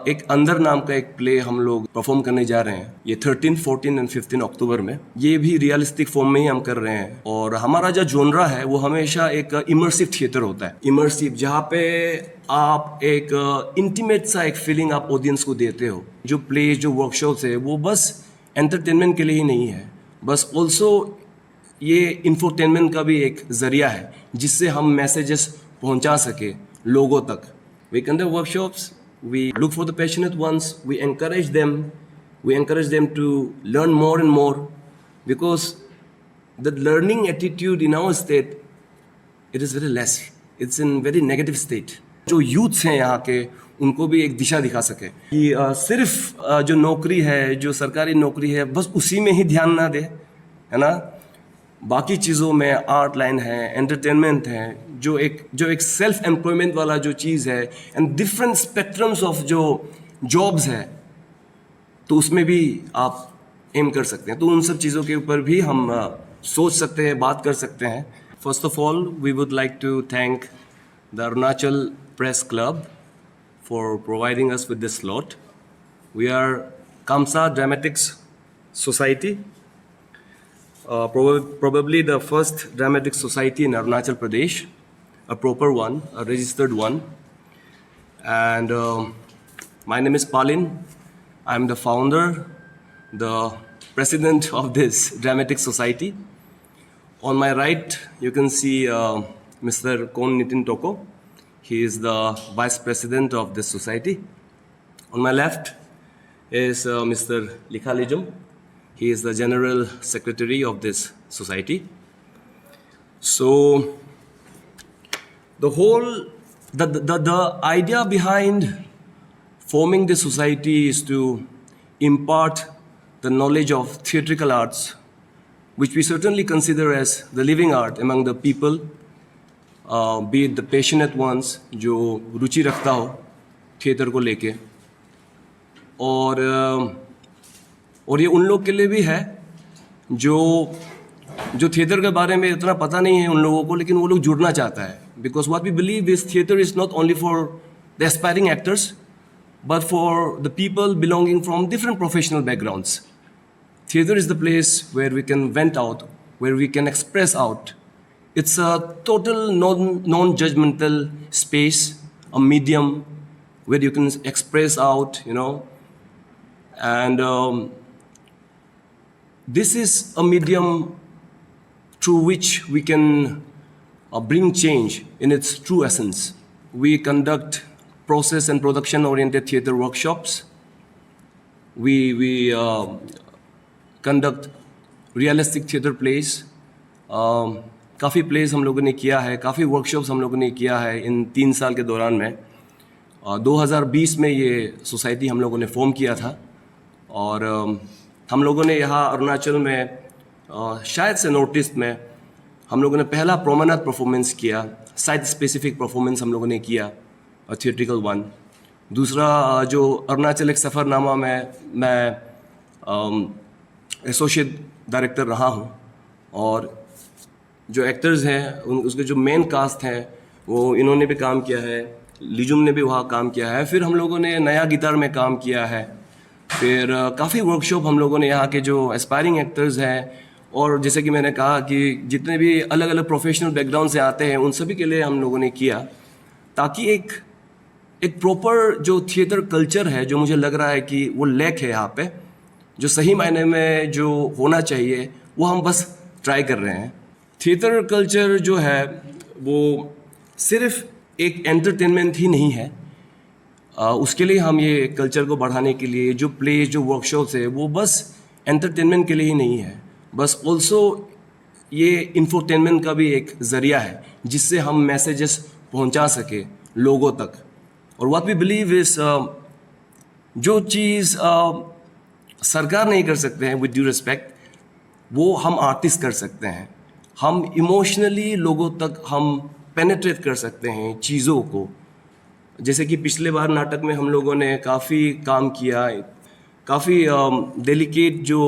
एक अंदर नाम का एक प्ले हम लोग परफॉर्म करने जा रहे हैं ये 13, 14 एंड 15 अक्टूबर में। ये भी रियलिस्टिक फॉर्म में ही हम कर रहे हैं और हमारा जो जोनरा है वो हमेशा एक इमर्सिव थिएटर होता है। इमर्सिव जहाँ पे आप एक इंटीमेट सा एक फीलिंग आप ऑडियंस को देते हो। जो प्ले जो वर्कशॉप्स है वो बस एंटरटेनमेंट के लिए ही नहीं है, बस ऑल्सो ये इंफोटेनमेंट का भी एक जरिया है जिससे हम मैसेजेस पहुंचा सके लोगों तक। We conduct workshops, we look for the passionate ones, we encourage them to learn more and more, because the learning attitude in our state, it is very less. It's in very negative state. जो youths हैं यहाँ के उनको भी एक दिशा दिखा सके कि सिर्फ जो नौकरी है, जो सरकारी नौकरी है, बस उसी में ही ध्यान ना दे, है ना। बाकी चीज़ों में आर्ट लाइन है, एंटरटेनमेंट है, जो एक सेल्फ एम्प्लॉयमेंट वाला जो चीज़ है एंड डिफरेंट स्पेक्ट्रम्स ऑफ जो जॉब्स है, तो उसमें भी आप एम कर सकते हैं। तो उन सब चीज़ों के ऊपर भी हम सोच सकते हैं, बात कर सकते हैं। First of all we would like to thank the Arunachal press club for providing us with this slot. We are Kamsa dramatics society, probably the first dramatic society in Arunachal Pradesh, a proper one, a registered one. And my name is Palin. I'm the founder, the president of this dramatic society. On my right, you can see Mr. Kon Nitin Toko. He is the vice president of this society. On my left is Mr. Likha Lijum. He is the general secretary of this society. So the idea behind forming this society is to impart the knowledge of theatrical arts, which we certainly consider as the living art among the people, be it the passionate ones जो रुचि रखता हो theatre को लेके, और ये उन लोग के लिए भी है जो थिएटर के बारे में इतना पता नहीं है उन लोगों को, लेकिन वो लोग जुड़ना चाहता है। Because what we believe is theatre is not only for the aspiring actors but for the people belonging from different professional backgrounds. Theatre is the place where we can vent out, where we can express out. It's a total non judgmental space, a medium where you can express out, you know, and this is a medium through which we can bring change in its true essence. We conduct process and production-oriented theatre workshops. We conduct realistic theatre plays. काफ़ी plays हम लोगों ने किया है, काफ़ी workshops हम लोगों ने किया है इन 3 साल के दौरान में। 2020 में ये सोसाइटी हम लोगों ने फॉर्म किया था और हम लोगों ने यहाँ अरुणाचल में शायद से नॉर्थ ईस्ट में हम लोगों ने पहला प्रोमेनाड परफॉर्मेंस किया, साइट स्पेसिफिक परफॉर्मेंस हम लोगों ने किया, थिएट्रिकल वन। दूसरा जो अरुणाचल एक सफ़रनामा में मैं एसोसिएट डायरेक्टर रहा हूँ, और जो एक्टर्स हैं उसके जो मेन कास्ट हैं वो इन्होंने भी काम किया है, लिजुम ने भी वहाँ काम किया है। फिर हम लोगों ने नया गिटार में काम किया है। फिर काफ़ी वर्कशॉप हम लोगों ने यहाँ के जो एस्पायरिंग एक्टर्स हैं, और जैसे कि मैंने कहा कि जितने भी अलग अलग प्रोफेशनल बैकग्राउंड से आते हैं उन सभी के लिए हम लोगों ने किया, ताकि एक प्रॉपर जो थिएटर कल्चर है, जो मुझे लग रहा है कि वो लैक है यहाँ पे, जो सही मायने में जो होना चाहिए वो हम बस ट्राई कर रहे हैं। थिएटर कल्चर जो है वो सिर्फ एक एंटरटेनमेंट ही नहीं है, उसके लिए हम ये कल्चर को बढ़ाने के लिए जो प्ले जो वर्कशॉप्स है वो बस एंटरटेनमेंट के लिए ही नहीं है, बस ऑल्सो ये इंफोटेनमेंट का भी एक ज़रिया है जिससे हम मैसेजेस पहुंचा सके लोगों तक। और व्हाट वी बिलीव इज जो चीज़ सरकार नहीं कर सकते हैं, विद ड्यू रिस्पेक्ट, वो हम आर्टिस्ट कर सकते हैं। हम इमोशनली लोगों तक हम पेनेट्रेट कर सकते हैं चीज़ों को। जैसे कि पिछले बार नाटक में हम लोगों ने काफ़ी काम किया, काफ़ी डेलिकेट जो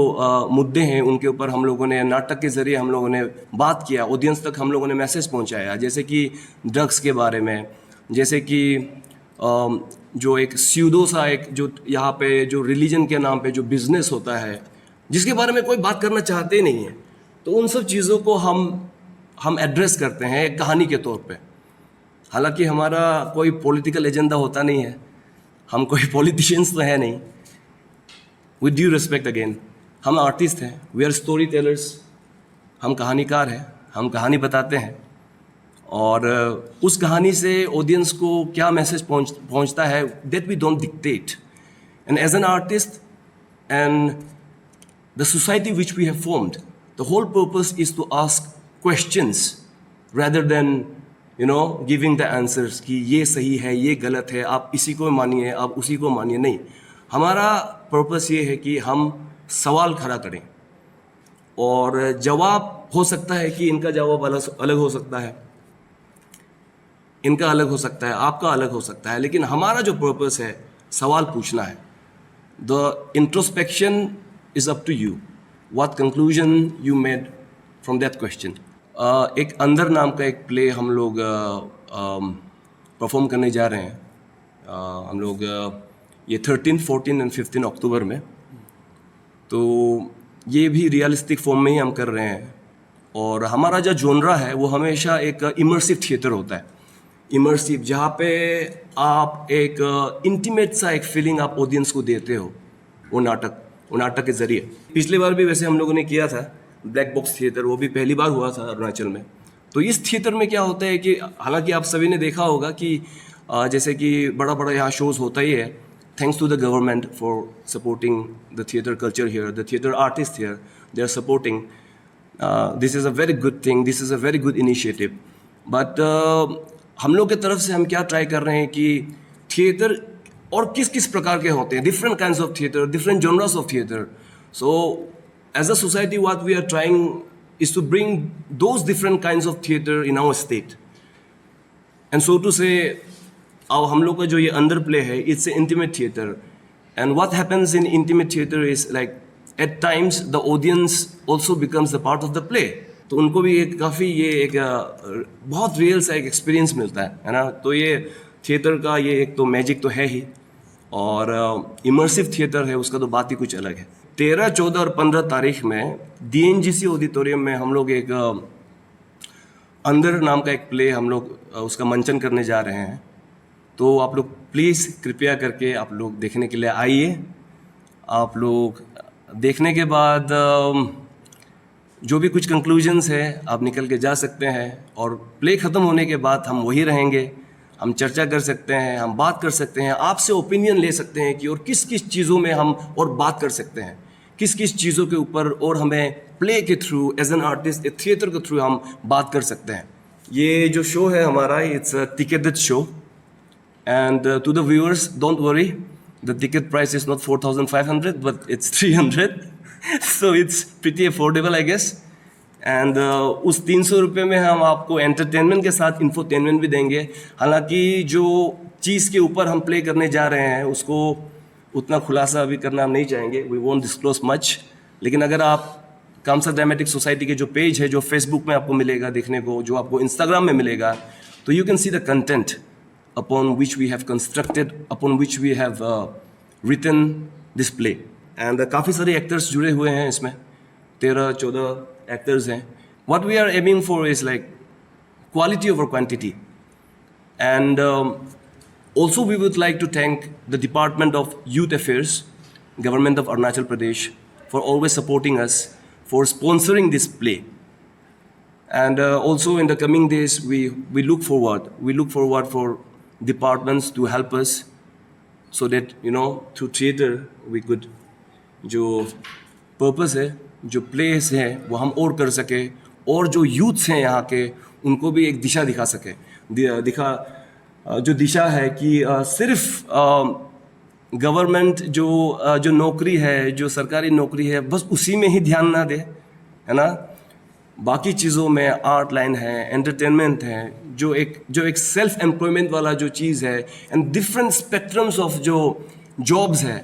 मुद्दे हैं उनके ऊपर हम लोगों ने नाटक के ज़रिए हम लोगों ने बात किया, ऑडियंस तक हम लोगों ने मैसेज पहुंचाया। जैसे कि ड्रग्स के बारे में, जैसे कि जो एक स्यूडो सा एक जो यहाँ पे जो रिलीजन के नाम पे जो बिजनेस होता है, जिसके बारे में कोई बात करना चाहते ही नहीं है, तो उन सब चीज़ों को हम एड्रेस करते हैं एक कहानी के तौर पे। हालांकि हमारा कोई पॉलिटिकल एजेंडा होता नहीं है, हम कोई पॉलिटिशियंस तो है नहीं। विद ड्यू रिस्पेक्ट अगेन, हम आर्टिस्ट हैं, वी आर स्टोरी टेलर्स, हम कहानीकार हैं, हम कहानी बताते हैं। और उस कहानी से ऑडियंस को क्या मैसेज पहुंचता है, that we don't dictate. And as an artist and the society which we have formed, the whole purpose is to ask questions rather than giving the answers कि ये सही है, ये गलत है, आप इसी को मानिए, आप उसी को मानिए। नहीं, हमारा पर्पस ये है कि हम सवाल खड़ा करें, और जवाब हो सकता है कि इनका जवाब अलग हो सकता है, इनका अलग हो सकता है, आपका अलग हो सकता है, लेकिन हमारा जो पर्पस है सवाल पूछना है। The introspection is up to you, what conclusion you made from that question. एक अंदर नाम का एक प्ले हम लोग परफॉर्म करने जा रहे हैं, हम लोग ये 13, 14 एंड 15 अक्टूबर में। तो ये भी रियलिस्टिक फॉर्म में ही हम कर रहे हैं, और हमारा जो जोनरा है वो हमेशा एक इमर्सिव थिएटर होता है। इमर्सिव, जहाँ पे आप एक इंटीमेट सा एक फीलिंग आप ऑडियंस को देते हो वो नाटक के ज़रिए। पिछली बार भी वैसे हम लोगों ने किया था ब्लैक बॉक्स थिएटर, वो भी पहली बार हुआ था अरुणाचल में। तो इस थिएटर में क्या होता है कि हालांकि आप सभी ने देखा होगा कि जैसे कि बड़ा बड़ा यहाँ शोज़ होता ही है, thanks to the government for supporting the theatre culture here, the theatre artist here, they are supporting, this is a very good thing, this is a very good initiative. But हम लोग की तरफ से हम क्या ट्राई कर रहे हैं कि थिएटर और किस किस प्रकार के होते हैं, different kinds of theatre, different genres of theatre. So as a society, what we are trying is to bring those different kinds of theater in our state. And so to say, हम लोग का जो ये under play है, it's an intimate theater. And what happens in intimate theater is like at times the audience also becomes the part of the play. तो उनको भी एक काफ़ी ये एक बहुत रियल सा एक एक्सपीरियंस मिलता है ना। तो ये थिएटर का ये एक तो मैजिक तो है ही, और इमर्सिव थिएटर है उसका तो बात ही कुछ अलग है। 13, 14 और 15 तारीख में DNGC ऑडिटोरियम में हम लोग एक अंदर नाम का एक प्ले हम लोग उसका मंचन करने जा रहे हैं। तो आप लोग प्लीज़ कृपया करके आप लोग देखने के लिए आइए। आप लोग देखने के बाद जो भी कुछ कंक्लूजन्स है आप निकल के जा सकते हैं, और प्ले ख़त्म होने के बाद हम वही रहेंगे, हम चर्चा कर सकते हैं, हम बात कर सकते हैं, आपसे ओपिनियन ले सकते हैं कि और किस किस चीज़ों में हम और बात कर सकते हैं, किस किस चीज़ों के ऊपर और हमें प्ले के थ्रू एज एन आर्टिस्ट एक थिएटर के थ्रू हम बात कर सकते हैं। ये जो शो है हमारा, it's a ticketed show, and to the viewers don't worry, the ticket price is not 4,500 but it's 300 so it's pretty affordable I guess. And उस 300 रुपये में हम आपको एंटरटेनमेंट के साथ इंफोटेनमेंट भी देंगे। हालांकि जो चीज़ के ऊपर हम प्ले करने जा रहे हैं उसको उतना खुलासा अभी करना हम नहीं चाहेंगे, वी वोंट डिस्क्लोज मच। लेकिन अगर आप कामसा ड्रामेटिक सोसाइटी के जो पेज है, जो फेसबुक में आपको मिलेगा देखने को, जो आपको इंस्टाग्राम में मिलेगा, तो you can see the content upon which we have constructed, upon which we have written this play. And काफ़ी सारे एक्टर्स जुड़े हुए हैं इसमें, 13-14 एक्टर्स हैं। What we are aiming for is like quality over quantity. And also we would like to thank the Department of Youth Affairs, Government of Arunachal Pradesh, for always supporting us, for sponsoring this play. And also in the coming days we look forward for departments to help us, so that through theater we could जो purpose है, जो plays है वो हम और कर सके, और जो youths हैं यहाँ के उनको भी एक दिशा दिखा सके, जो दिशा है कि सिर्फ गवर्नमेंट जो नौकरी है, जो सरकारी नौकरी है, बस उसी में ही ध्यान ना दे, है ना। बाकी चीज़ों में आर्ट लाइन है, एंटरटेनमेंट है, जो एक सेल्फ एम्प्लॉयमेंट वाला जो चीज़ है, एंड डिफरेंट स्पेक्ट्रम्स ऑफ जो जॉब्स है,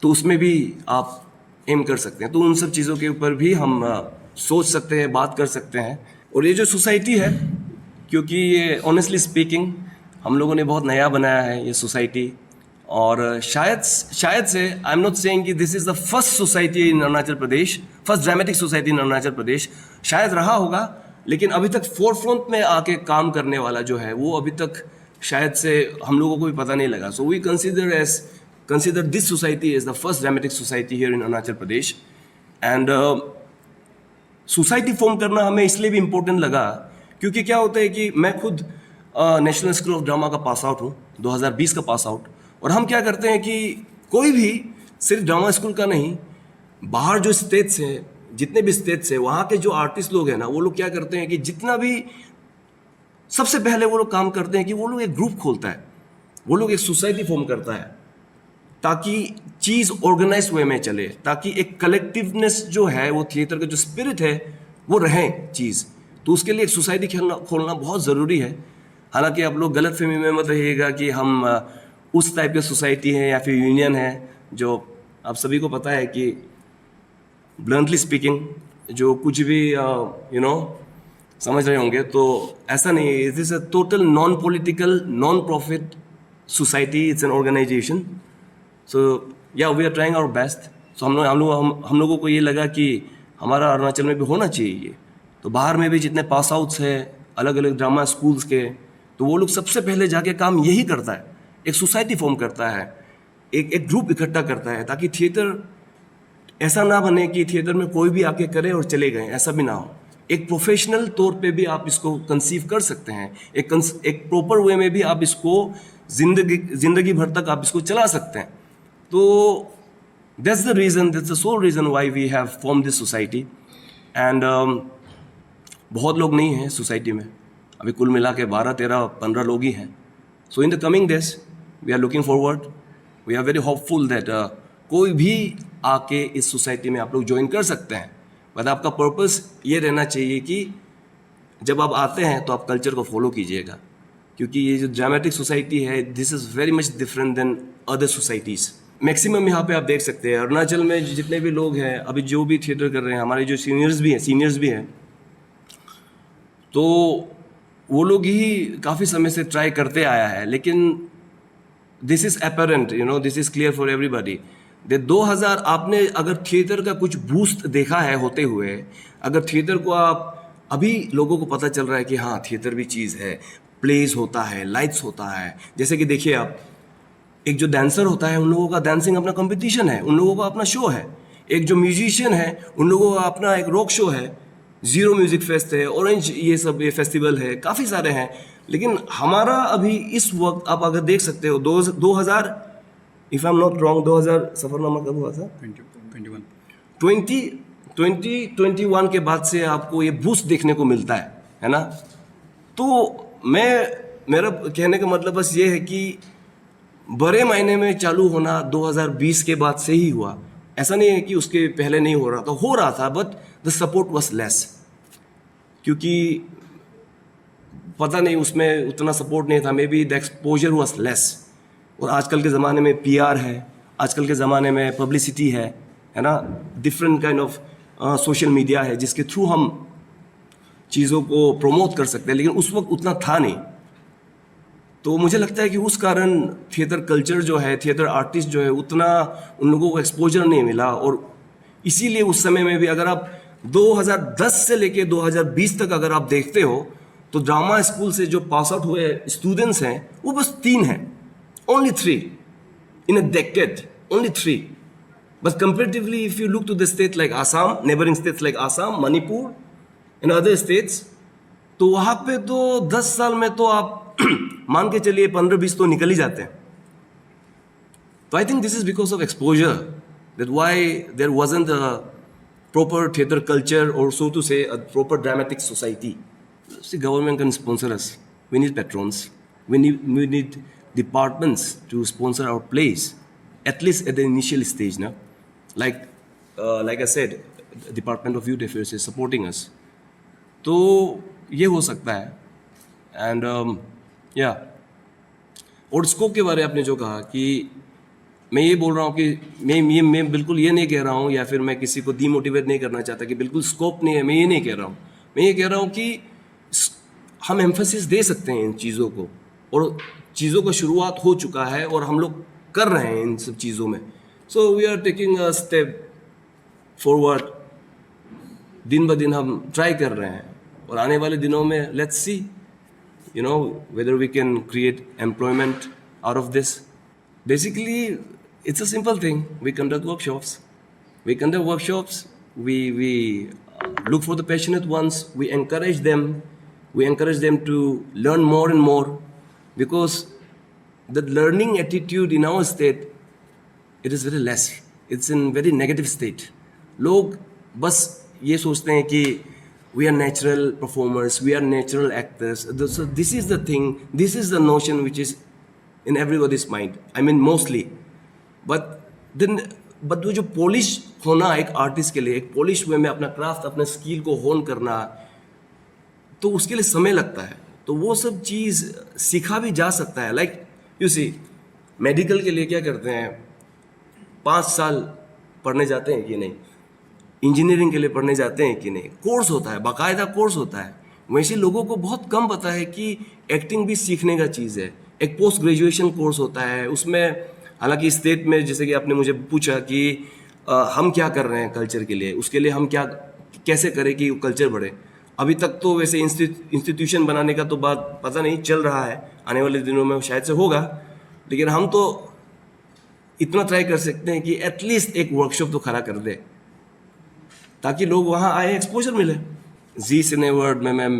तो उसमें भी आप एम कर सकते हैं। तो उन सब चीज़ों के ऊपर भी हम सोच सकते हैं, बात कर सकते हैं। और ये जो सोसाइटी है, क्योंकि ये ऑनेस्टली स्पीकिंग हम लोगों ने बहुत नया बनाया है ये सोसाइटी, और शायद से आई एम नॉट सेइंग कि this is the first society in Arunachal Pradesh, first dramatic society in Arunachal Pradesh, शायद रहा होगा, लेकिन अभी तक फोरफ्रंट में आके काम करने वाला जो है वो अभी तक शायद से हम लोगों को भी पता नहीं लगा. So we consider this society as the first dramatic society here in Arunachal Pradesh. And society form करना हमें इसलिए भी इम्पोर्टेंट लगा क्योंकि क्या होता है कि मैं खुद नेशनल स्कूल ऑफ ड्रामा का पास आउट हूँ, 2020 का पास आउट. और हम क्या करते हैं कि कोई भी सिर्फ ड्रामा स्कूल का नहीं, बाहर जो स्टेट्स हैं, जितने भी स्टेट्स हैं, वहाँ के जो आर्टिस्ट लोग हैं ना, वो लोग क्या करते हैं कि जितना भी सबसे पहले वो लोग काम करते हैं कि वो लोग एक ग्रुप खोलता है, वो लोग एक सोसाइटी फॉर्म करता है ताकि चीज़ ऑर्गेनाइज वे में चले, ताकि एक कलेक्टिवनेस जो है, वो थिएटर का जो स्पिरिट है वो रहे चीज़. तो उसके लिए एक सोसाइटी खोलना बहुत ज़रूरी है. हालांकि आप लोग गलत फहमी में मत रहिएगा कि हम उस टाइप के सोसाइटी है या फिर यूनियन है जो आप सभी को पता है कि ब्लंटली स्पीकिंग जो कुछ भी समझ रहे होंगे, तो ऐसा नहीं है. It is a total non political, non profit society. It's an organisation. So yeah we are trying our best. So हम लोगों को ये लगा कि हमारा अरुणाचल में भी होना चाहिए ये. तो बाहर में भी जितने पास आउट्स हैं अलग अलग ड्रामा स्कूल्स के, तो वो लोग सबसे पहले जाके काम यही करता है, एक सोसाइटी फॉर्म करता है, एक ग्रुप इकट्ठा करता है, ताकि थिएटर ऐसा ना बने कि थिएटर में कोई भी आके करे और चले गए, ऐसा भी ना हो. एक प्रोफेशनल तौर पे भी आप इसको कंसीव कर सकते हैं, एक प्रॉपर वे में भी आप इसको जिंदगी भर तक आप इसको चला सकते हैं. तो that's the sole reason why we have form this society. And बहुत लोग नहीं हैं सोसाइटी में, अभी कुल मिला के 12, 13, 15 लोग ही हैं. So in the coming days we are looking forward, we are very hopeful that कोई भी आके इस सोसाइटी में आप लोग ज्वाइन कर सकते हैं. बट आपका पर्पस ये रहना चाहिए कि जब आप आते हैं तो आप कल्चर को फॉलो कीजिएगा, क्योंकि ये जो ड्रामेटिक सोसाइटी है, this is very much different than other societies. Maximum यहाँ पे आप देख सकते हैं अरुणाचल में जितने भी लोग हैं, अभी जो भी थिएटर कर रहे हैं, हमारे जो सीनियर्स भी हैं, तो वो लोग ही काफ़ी समय से ट्राई करते आया है. लेकिन this is apparent, this is clear for everybody. 2000 आपने अगर थिएटर का कुछ बूस्ट देखा है होते हुए, अगर थिएटर को आप अभी लोगों को पता चल रहा है कि हाँ थिएटर भी चीज़ है, प्लेस होता है, लाइट्स होता है. जैसे कि देखिए आप, एक जो डांसर होता है उन लोगों का डांसिंग अपना कंपटीशन है, उन लोगों का अपना शो है. एक जो म्यूजिशियन है उन लोगों का अपना एक रॉक शो है, ज़ीरो म्यूज़िक फेस्ट है, ऑरेंज ये सब ये फेस्टिवल है, काफ़ी सारे हैं. लेकिन हमारा अभी इस वक्त आप अगर देख सकते हो 2000 if I am not wrong, 2000 सफ़रनामा कब हुआ था? 2021 के बाद से आपको ये बूस्ट देखने को मिलता है ना. तो मेरा कहने का मतलब बस ये है कि बड़े मायने में चालू होना 2020 के बाद से ही हुआ. ऐसा नहीं है कि उसके पहले नहीं हो रहा था, but the support was less, क्योंकि पता नहीं उसमें उतना सपोर्ट नहीं था, may be the exposure was less. और आजकल के ज़माने में PR है, आजकल के ज़माने में पब्लिसिटी है ना, different kind of social media है जिसके थ्रू हम चीज़ों को प्रमोट कर सकते हैं, लेकिन उस वक्त उतना था नहीं. तो मुझे लगता है कि उस कारण थिएटर कल्चर जो है, थिएटर आर्टिस्ट जो है, उतना उन लोगों को एक्सपोजर नहीं मिला. और इसीलिए उस समय में भी अगर आप 2010 से लेके 2020 तक अगर आप देखते हो, तो ड्रामा स्कूल से जो पास आउट हुए स्टूडेंट्स हैं वो बस 3 हैं, only 3 in a decade, only 3. But comparatively if you look to the state like Assam, neighbouring states like Assam, Manipur and other states, तो वहाँ पे तो 10 साल में तो आप मान के चलिए 15-20 तो निकल ही जाते हैं. तो I think this is because of exposure, that why there wasn't a proper theatre culture or so to say a proper dramatic society. See, government can sponsor us. We need patrons. We need departments to sponsor our plays, at least at the initial stage. Now, like I said, Department of Youth Affairs is supporting us. तो ये हो सकता है. And या और scope के बारे में आपने जो कहा कि मैं ये बोल रहा हूँ कि मैं बिल्कुल ये नहीं कह रहा हूँ, या फिर मैं किसी को डीमोटिवेट नहीं करना चाहता कि बिल्कुल स्कोप नहीं है, मैं ये नहीं कह रहा हूँ. मैं ये कह रहा हूँ कि हम एम्फेसिस दे सकते हैं इन चीज़ों को, और चीज़ों का शुरुआत हो चुका है और हम लोग कर रहे हैं इन सब चीज़ों में. So we are taking a step forward. दिन ब दिन हम ट्राई कर रहे हैं और आने वाले दिनों में let's see whether we can create employment out of this. Basically, it's a simple thing. We conduct workshops. We look for the passionate ones. We encourage them. We encourage them to learn more and more, because the learning attitude in our state, it is very less. It's in very negative state. लोग बस ये सोचते हैं कि we are natural performers, we are natural actors. So this is the thing, this is the notion which is in everybody's mind. I mean mostly. But वो जो polish होना एक आर्टिस्ट के लिए, एक पॉलिश वे में अपना क्राफ्ट, अपने स्किल को होन करना, तो उसके लिए समय लगता है. तो वो सब चीज़ सीखा भी जा सकता है. लाइक यू सी, मेडिकल के लिए क्या करते हैं, 5 साल पढ़ने जाते हैं कि नहीं, इंजीनियरिंग के लिए पढ़ने जाते हैं कि नहीं, कोर्स होता है, बाकायदा कोर्स होता है. वैसे लोगों को बहुत कम पता है कि एक्टिंग भी सीखने का चीज़ है. एक पोस्ट ग्रेजुएशन कोर्स होता है, उसमें हालांकि स्टेट में, जैसे कि आपने मुझे पूछा कि हम क्या कर रहे हैं कल्चर के लिए, उसके लिए हम क्या कैसे करें कि कल्चर बढ़े. अभी तक तो वैसे इंस्टीट्यूशन बनाने का तो बात पता नहीं चल रहा है, आने वाले दिनों में शायद से होगा, लेकिन हम तो इतना ट्राई कर सकते हैं कि एटलीस्ट एक वर्कशॉप तो खड़ा कर दे, ताकि लोग वहाँ आए, एक्सपोजर मिले. जी सिने अवार्ड में मैं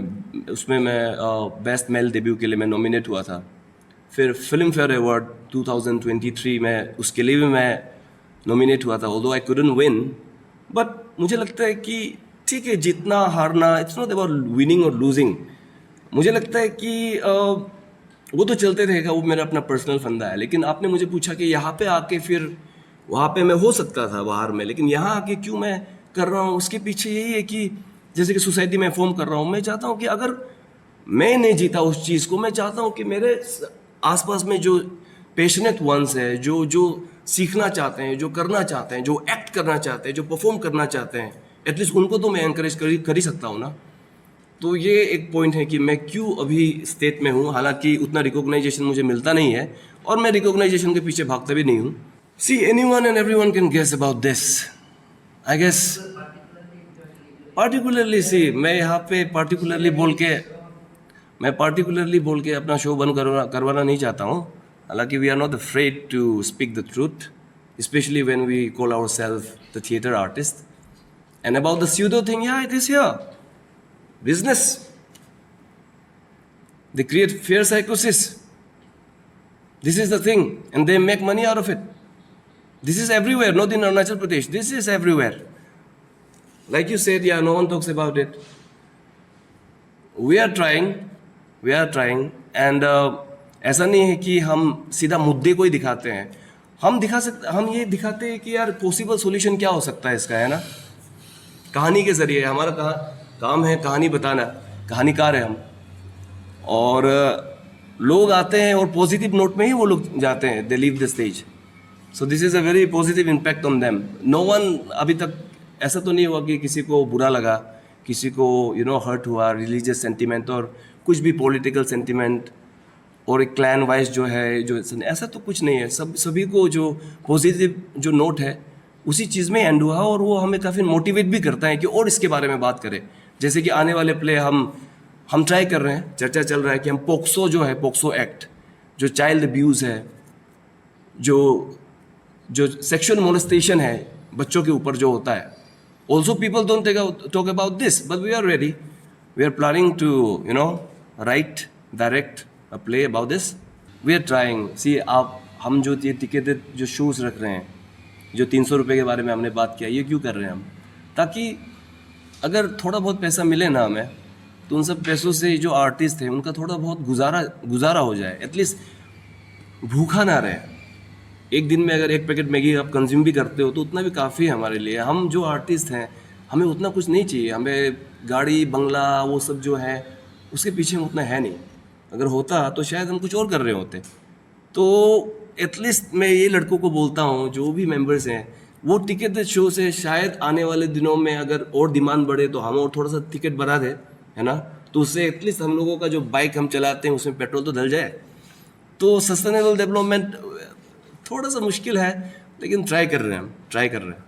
बेस्ट मेल डेब्यू के लिए मैं नॉमिनेट हुआ था. फिर फिल्म फेयर अवार्ड 2023 में उसके लिए भी मैं नॉमिनेट हुआ था, although I couldn't win. But मुझे लगता है कि ठीक है, जीतना हारना, इट्स नॉट अबाउट विनिंग और लूजिंग. मुझे लगता है कि वो तो चलते रहेगा, वो मेरा अपना पर्सनल फंदा है. लेकिन आपने मुझे पूछा कि यहाँ पे आके, फिर वहाँ पे मैं हो सकता था बाहर में, लेकिन यहाँ आके क्यों मैं कर रहा हूँ, उसके पीछे यही है कि जैसे कि सोसाइटी में फॉर्म कर रहा हूँ, मैं चाहता हूँ कि अगर मैं नहीं जीता उस चीज़ को, मैं चाहता हूँ कि मेरे आसपास में जो पैशनेट वंस है, जो सीखना चाहते हैं, जो करना चाहते हैं, जो एक्ट करना चाहते हैं, जो परफॉर्म करना चाहते हैं, एटलीस्ट उनको तो मैं एनकरेज कर ही सकता हूँ ना. तो ये एक पॉइंट है कि मैं क्यों अभी स्टेट में हूँ. हालांकि उतना रिकॉग्नाइजेशन मुझे मिलता नहीं है और मैं रिकॉग्नाइजेशन के पीछे भागता भी नहीं हूँ. See, anyone and everyone can guess about this. I guess particularly, see, मैं यहाँ पे पार्टिकुलरली बोल के अपना शो बंद करवाना नहीं चाहता हूँ. हालांकि we are not afraid to speak the truth, specially when we call ourselves the theatre artist. And about the pseudo thing, yeah it is here business. They create fear psychosis. This is the thing, and they make money out of it. This is everywhere, not in Arunachal Pradesh. This is everywhere. Like you said, yeah, no one talks about it. We are trying, and ऐसा नहीं है कि हम सीधा मुद्दे को ही दिखाते हैं. हम ये दिखाते हैं कि यार पॉसिबल सॉल्यूशन क्या हो सकता है इसका, है ना. कहानी के जरिए हमारा काम है कहानी बताना, कहानीकार है हम. और लोग आते हैं और पॉजिटिव नोट में ही वो लोग जाते हैं, they leave the stage. So this is a very positive impact on them. No one अभी तक ऐसा तो नहीं हुआ कि किसी को बुरा लगा, किसी को हर्ट हुआ, रिलीजियस सेंटिमेंट और कुछ भी पॉलिटिकल सेंटिमेंट और एक क्लैन वाइज जो है, जो ऐसा तो कुछ नहीं है. सभी को जो पॉजिटिव जो नोट है उसी चीज़ में एंड हुआ, और वो हमें काफ़ी मोटिवेट भी करता है कि और इसके बारे में बात करें. जैसे कि आने वाले प्ले हम ट्राई कर रहे हैं, चर्चा चल रहा है कि हम पोक्सो एक्ट, जो चाइल्ड अब्यूज़ है, जो सेक्सुअल मोलेस्टेशन है बच्चों के ऊपर जो होता है, also people don't talk about this, but we are ready. We are planning to write, direct a play about this. We are trying. See, हम जो ये टिकटेड जो शोज़ रख रहे हैं, जो 300 रुपये के बारे में हमने बात किया, ये क्यों कर रहे हैं हम, ताकि अगर थोड़ा बहुत पैसा मिले ना हमें, तो उन सब पैसों से जो आर्टिस्ट हैं उनका थोड़ा बहुत गुजारा हो जाए, एटलीस्ट भूखा ना रहे. एक दिन में अगर 1 पैकेट मैगी आप कंज्यूम भी करते हो तो उतना भी काफ़ी है हमारे लिए. हम जो आर्टिस्ट हैं, हमें उतना कुछ नहीं चाहिए. हमें गाड़ी बंगला वो सब जो है उसके पीछे उतना है नहीं. अगर होता तो शायद हम कुछ और कर रहे होते. तो एटलीस्ट मैं ये लड़कों को बोलता हूँ, जो भी मेंबर्स हैं, वो टिकट शो से शायद आने वाले दिनों में अगर और डिमांड बढ़े तो हम और थोड़ा सा टिकट बढ़ा दें, है ना. तो उससे एटलीस्ट हम लोगों का जो बाइक हम चलाते हैं उसमें पेट्रोल तो डल जाए. तो सस्टेनेबल डेवलपमेंट थोड़ा सा मुश्किल है, लेकिन ट्राई कर रहे हैं हम, ट्राई कर रहे हैं।